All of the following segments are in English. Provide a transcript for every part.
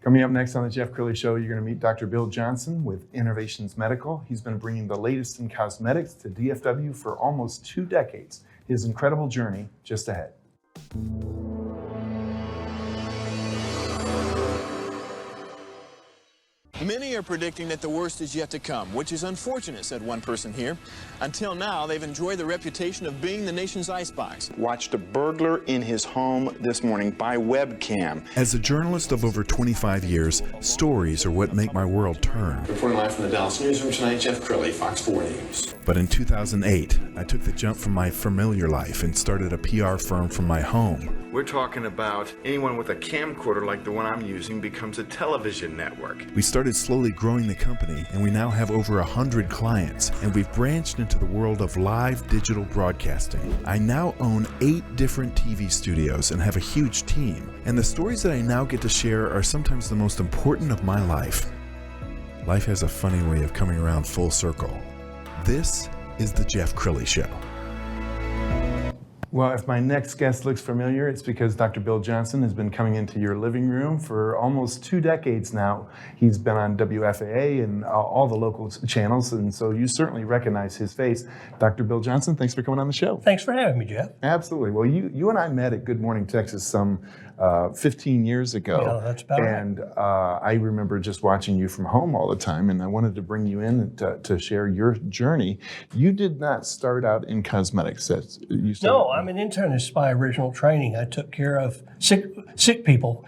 Coming up next on the Jeff Crilley Show, you're going to meet Dr. Bill Johnson with Innovations Medical. He's been bringing the latest in cosmetics to DFW for almost 2 decades. His incredible journey just ahead. Many are predicting that the worst is yet to come, which is unfortunate, said one person here. Until now, they've enjoyed the reputation of being the nation's icebox. Watched a burglar in his home this morning by webcam. As a journalist of over 25 years, stories are what make my world turn. Reporting live from the Dallas newsroom tonight, Jeff Crilley, Fox 4 News. But in 2008, I took the jump from my familiar life and started a PR firm from my home. We're talking about anyone with a camcorder like the one I'm using becomes a television network. We started slowly growing the company, and we now have over 100 clients, and we've branched into the world of live digital broadcasting. I now own 8 different TV studios and have a huge team, and the stories that I now get to share are sometimes the most important of my life. Life has a funny way of coming around full circle. This is the Jeff Crilley Show. Well, if my next guest looks familiar, it's because Dr. Bill Johnson has been coming into your living room for almost 2 decades now. He's been on WFAA and all the local channels, and so you certainly recognize his face. Dr. Bill Johnson, thanks for coming on the show. Thanks for having me, Jeff. Absolutely. Well, you and I met at Good Morning Texas some 15 years ago. Yeah, that's about right. And I remember just watching you from home all the time, and I wanted to bring you in to share your journey. You did not start out in cosmetics. No, I'm an internist by original training. I took care of sick people.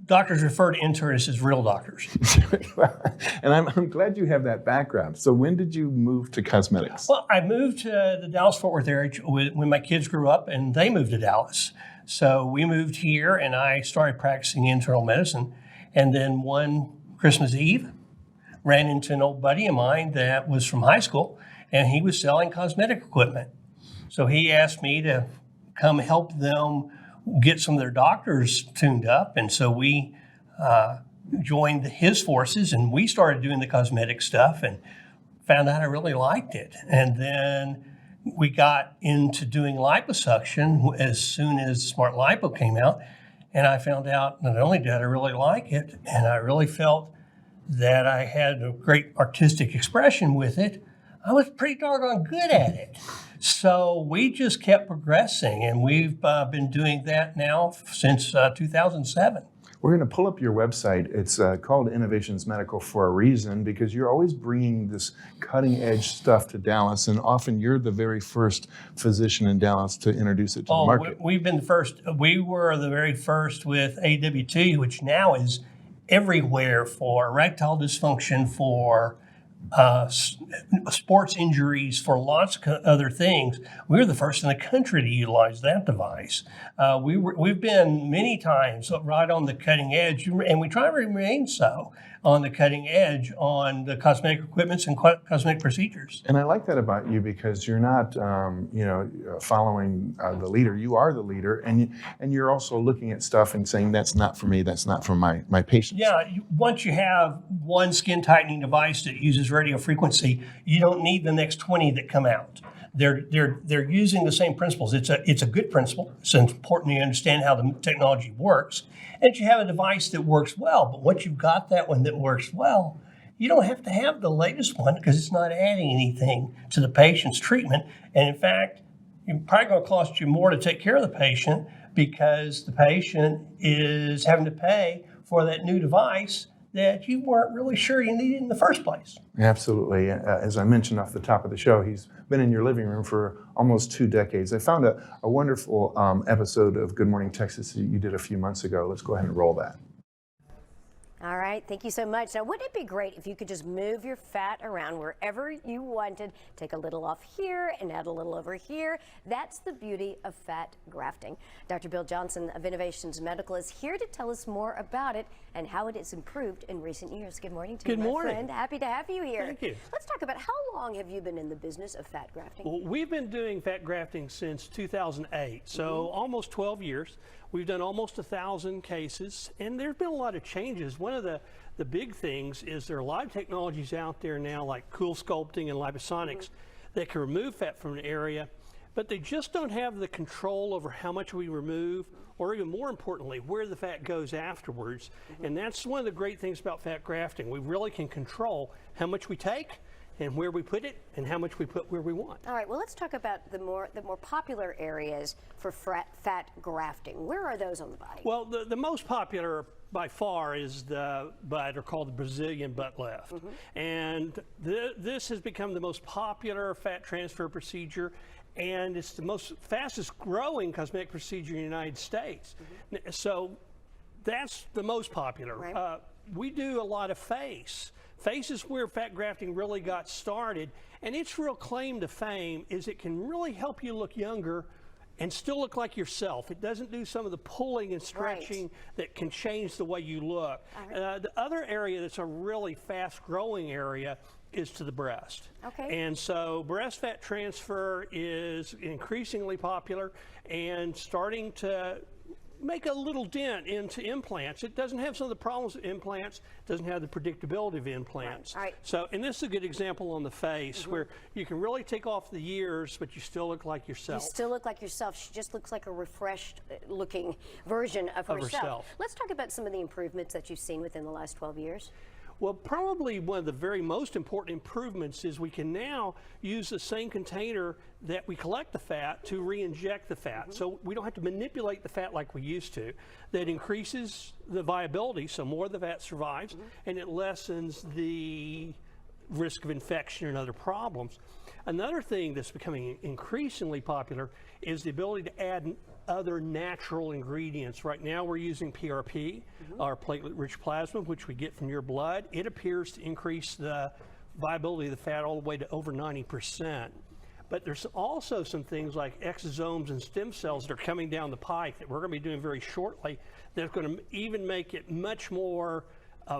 Doctors refer to internists as real doctors. And I'm glad you have that background. So when did you move to cosmetics? Well, I moved to the Dallas-Fort Worth area when my kids grew up, and they moved to Dallas. So we moved here, and I started practicing internal medicine. And then one Christmas Eve, ran into an old buddy of mine that was from high school, and he was selling cosmetic equipment. So he asked me to come help them get some of their doctors tuned up. And so we joined his forces, and we started doing the cosmetic stuff and found out I really liked it. And then we got into doing liposuction as soon as Smart Lipo came out. And I found out not only did I really like it, and I really felt that I had a great artistic expression with it, I was pretty doggone good at it. So we just kept progressing, and we've been doing that now since 2007. We're going to pull up your website. It's called Innovations Medical for a reason, because you're always bringing this cutting edge stuff to Dallas, and often you're the very first physician in Dallas to introduce it to the market. We've been the first. We were the very first with AWT, which now is everywhere for erectile dysfunction, for sports injuries, for lots of other things. We were the first in the country to utilize that device. We've been many times right on the cutting edge, and we try to remain so on the cutting edge on the cosmetic equipments and cosmetic procedures. And I like that about you, because you're not, following the leader. You are the leader, and you're also looking at stuff and saying, that's not for me, that's not for my patients. Yeah, once you have one skin tightening device that uses radio frequency, you don't need the next 20 that come out. They're using the same principles. It's a good principle. It's important you understand how the technology works, and you have a device that works well. But once you've got that one that works well, you don't have to have the latest one, because it's not adding anything to the patient's treatment. And in fact, it's probably going to cost you more to take care of the patient, because the patient is having to pay for that new device that you weren't really sure you needed in the first place. Absolutely. As I mentioned off the top of the show, he's been in your living room for almost 2 decades. I found a wonderful episode of Good Morning Texas that you did a few months ago. Let's go ahead and roll that. All right, thank you so much. Now, wouldn't it be great if you could just move your fat around wherever you wanted? Take a little off here and add a little over here. That's the beauty of fat grafting. Dr. Bill Johnson of Innovations Medical is here to tell us more about it and how it has improved in recent years. Good morning to you, my friend. Happy to have you here. Thank you. Let's talk about, how long have you been in the business of fat grafting? Well, we've been doing fat grafting since 2008, so almost 12 years. We've done almost 1,000 cases, and there's been a lot of changes. One of the big things is there are a lot of technologies out there now, like cool sculpting and liposonics, that can remove fat from an area, but they just don't have the control over how much we remove, or even more importantly, where the fat goes afterwards. And that's one of the great things about fat grafting. We really can control how much we take and where we put it and how much we put where we want. All right, well, let's talk about the more popular areas for fat grafting. Where are those on the body? Well, the most popular by far is the butt, or called the Brazilian butt lift. And this has become the most popular fat transfer procedure, and it's the most fastest growing cosmetic procedure in the United States. So that's the most popular. Right. We do a lot of face. Face is where fat grafting really got started, and its real claim to fame is it can really help you look younger and still look like yourself. It doesn't do some of the pulling and stretching that can change the way you look. The other area that's a really fast-growing area is to the breast. Okay. And so breast fat transfer is increasingly popular and starting to make a little dent into implants. It doesn't have some of the problems of implants, it doesn't have the predictability of implants. Right. So, and this is a good example on the face where you can really take off the years, but you still look like yourself. You still look like yourself. She just looks like a refreshed looking version of herself. Let's talk about some of the improvements that you've seen within the last 12 years. Well, probably one of the very most important improvements is we can now use the same container that we collect the fat to re-inject the fat. So we don't have to manipulate the fat like we used to. That increases the viability, so more of the fat survives, and it lessens the risk of infection and other problems. Another thing that's becoming increasingly popular is the ability to add other natural ingredients. Right now we're using PRP, our platelet-rich plasma, which we get from your blood. It appears to increase the viability of the fat all the way to over 90%. But there's also some things like exosomes and stem cells that are coming down the pike that we're going to be doing very shortly that's going to even make it much more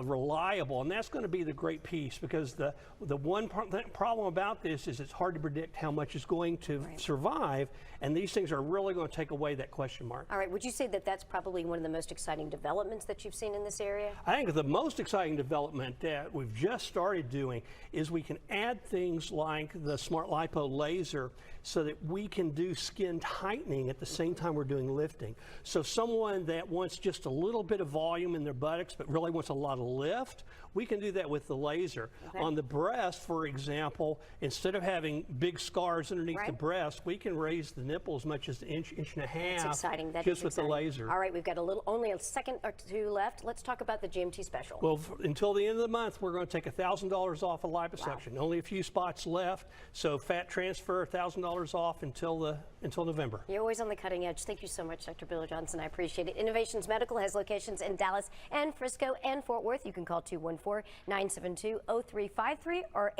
reliable, and that's going to be the great piece, because the one problem about this is it's hard to predict how much is going to survive, and these things are really going to take away that question mark. All right, would you say that that's probably one of the most exciting developments that you've seen in this area? I think the most exciting development that we've just started doing is we can add things like the Smart Lipo laser so that we can do skin tightening at the same time we're doing lifting. So someone that wants just a little bit of volume in their buttocks but really wants a lot of lift, we can do that with the laser. On the breast, for example, instead of having big scars underneath the breast, we can raise the nipple as much as an inch and a half. That's exciting. That just is with exciting. the laser. All right, we've got only a second or two left. Let's talk about the GMT special. Well, until the end of the month, we're going to take $1,000 off of liposuction. Only a few spots left, so fat transfer, $1,000 off until November. You're always on the cutting edge. Thank you so much, Dr. Bill Johnson. I appreciate it. Innovations Medical has locations in Dallas and Frisco and Fort Worth. You can call 214-972-0353 or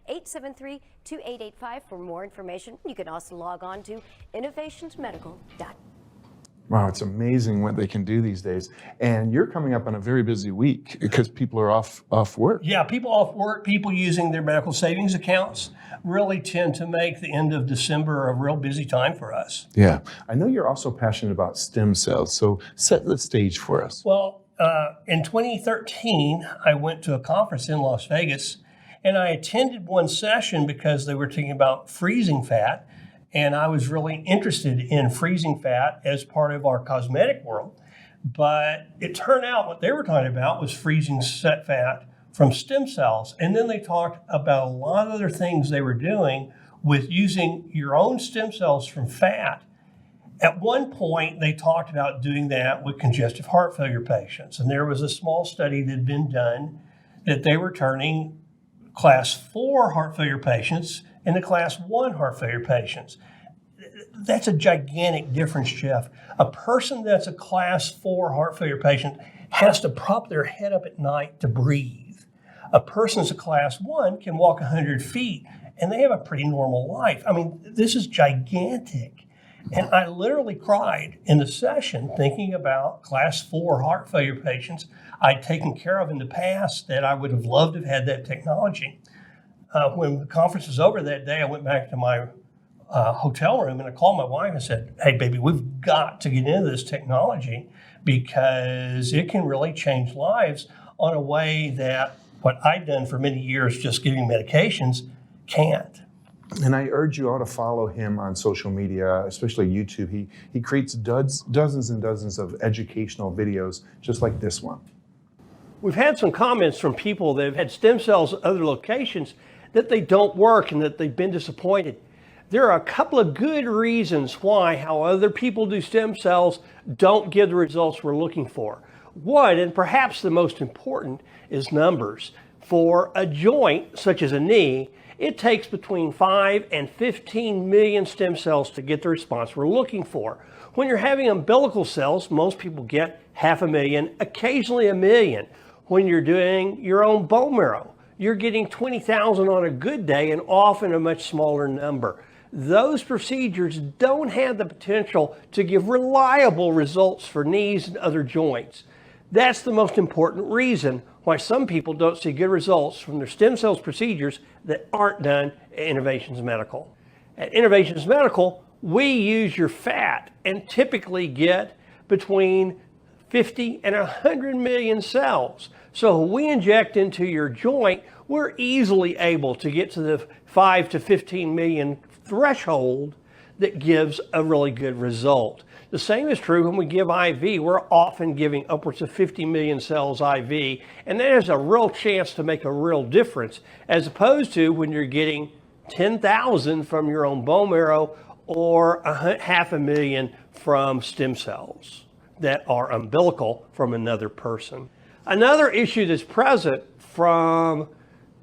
817-873-2885 for more information. You can also log on to innovationsmedical.com. Wow, it's amazing what they can do these days. And you're coming up on a very busy week because people are off work. Yeah, people off work, people using their medical savings accounts really tend to make the end of December a real busy time for us. Yeah. I know you're also passionate about stem cells, so set the stage for us. Well, in 2013, I went to a conference in Las Vegas, and I attended one session because they were talking about freezing fat. And I was really interested in freezing fat as part of our cosmetic world. But it turned out what they were talking about was freezing set fat from stem cells. And then they talked about a lot of other things they were doing with using your own stem cells from fat. At one point, they talked about doing that with congestive heart failure patients. And there was a small study that had been done that they were turning class 4 heart failure patients and the class 1 heart failure patients. That's a gigantic difference, Jeff. A person that's a class 4 heart failure patient has to prop their head up at night to breathe. A person that's a class 1 can walk 100 feet and they have a pretty normal life. I mean, this is gigantic. And I literally cried in the session thinking about class 4 heart failure patients I'd taken care of in the past that I would have loved to have had that technology. When the conference was over that day, I went back to my hotel room and I called my wife and said, hey, baby, we've got to get into this technology because it can really change lives on a way that what I'd done for many years, just giving medications, can't. And I urge you all to follow him on social media, especially YouTube. He creates dozens and dozens of educational videos just like this one. We've had some comments from people that have had stem cells at other locations that they don't work and that they've been disappointed. There are a couple of good reasons why how other people do stem cells don't give the results we're looking for. One, and perhaps the most important, is numbers. For a joint, such as a knee, it takes between 5 and 15 million stem cells to get the response we're looking for. When you're having umbilical cells, most people get 500,000, occasionally 1 million. When you're doing your own bone marrow, you're getting 20,000 on a good day and often a much smaller number. Those procedures don't have the potential to give reliable results for knees and other joints. That's the most important reason why some people don't see good results from their stem cells procedures that aren't done at Innovations Medical. At Innovations Medical, we use your fat and typically get between 50 and 100 million cells. So when we inject into your joint, we're easily able to get to the 5 to 15 million threshold that gives a really good result. The same is true when we give IV. We're often giving upwards of 50 million cells IV, and that has a real chance to make a real difference, as opposed to when you're getting 10,000 from your own bone marrow or 500,000 from stem cells that are umbilical from another person. Another issue that's present from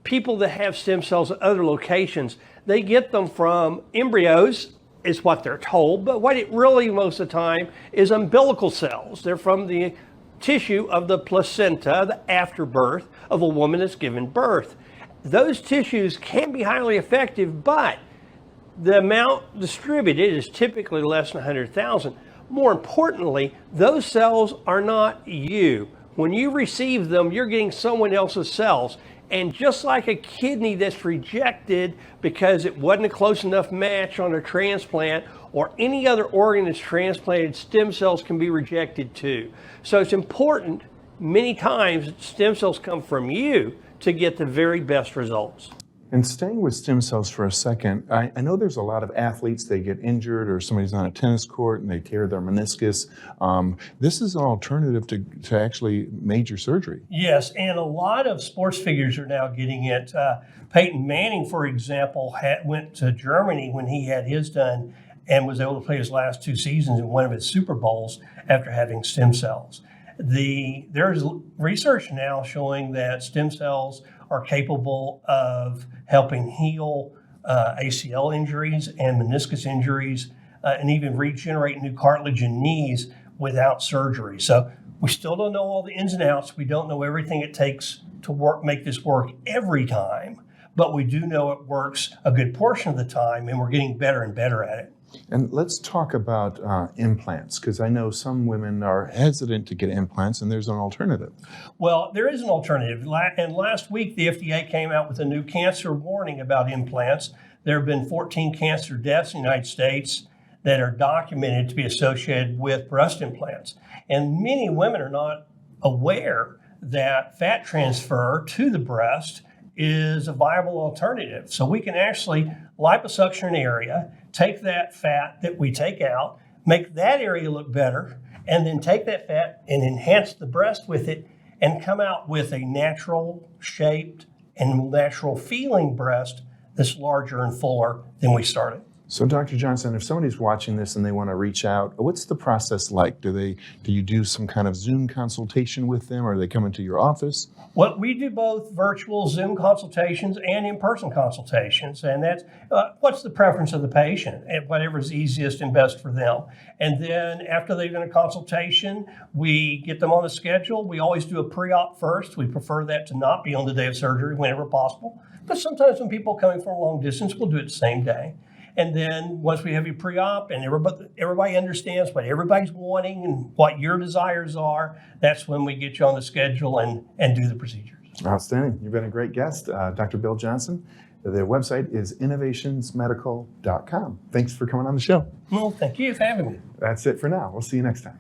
people that have stem cells at other locations, they get them from embryos, is what they're told, but what it really most of the time is umbilical cells. They're from the tissue of the placenta, the afterbirth of a woman that's given birth. Those tissues can be highly effective, but the amount distributed is typically less than 100,000. More importantly, those cells are not you. When you receive them, you're getting someone else's cells. And just like a kidney that's rejected because it wasn't a close enough match on a transplant, or any other organ that's transplanted, stem cells can be rejected too. So it's important many times that stem cells come from you to get the very best results. And staying with stem cells for a second, I know there's a lot of athletes, they get injured or somebody's on a tennis court and they tear their meniscus. This is an alternative to actually major surgery. Yes, and a lot of sports figures are now getting it. Peyton Manning, for example, went to Germany when he had his done and was able to play his last 2 seasons in one of his Super Bowls after having stem cells. There's research now showing that stem cells are capable of helping heal ACL injuries and meniscus injuries and even regenerate new cartilage in knees without surgery. So we still don't know all the ins and outs. We don't know everything it takes to make this work every time, but we do know it works a good portion of the time, and we're getting better and better at it. And let's talk about implants, because I know some women are hesitant to get implants, and there's an alternative. Well, there is an alternative. And last week, the FDA came out with a new cancer warning about implants. There have been 14 cancer deaths in the United States that are documented to be associated with breast implants. And many women are not aware that fat transfer to the breast is a viable alternative. So we can actually liposuction an area, take that fat that we take out, make that area look better, and then take that fat and enhance the breast with it and come out with a natural shaped and natural feeling breast that's larger and fuller than we started. So Dr. Johnson, if somebody's watching this and they want to reach out, what's the process like? Do you do some kind of Zoom consultation with them, or they come into your office? Well, we do both virtual Zoom consultations and in-person consultations, and that's what's the preference of the patient and whatever's easiest and best for them. And then after they've done a consultation, we get them on the schedule. We always do a pre-op first. We prefer that to not be on the day of surgery whenever possible, but sometimes when people are coming from a long distance, we'll do it the same day. And then once we have you pre-op and everybody understands what everybody's wanting and what your desires are, that's when we get you on the schedule and do the procedures. Outstanding. You've been a great guest, Dr. Bill Johnson. Their website is innovationsmedical.com. Thanks for coming on the show. Well, thank you for having me. That's it for now. We'll see you next time.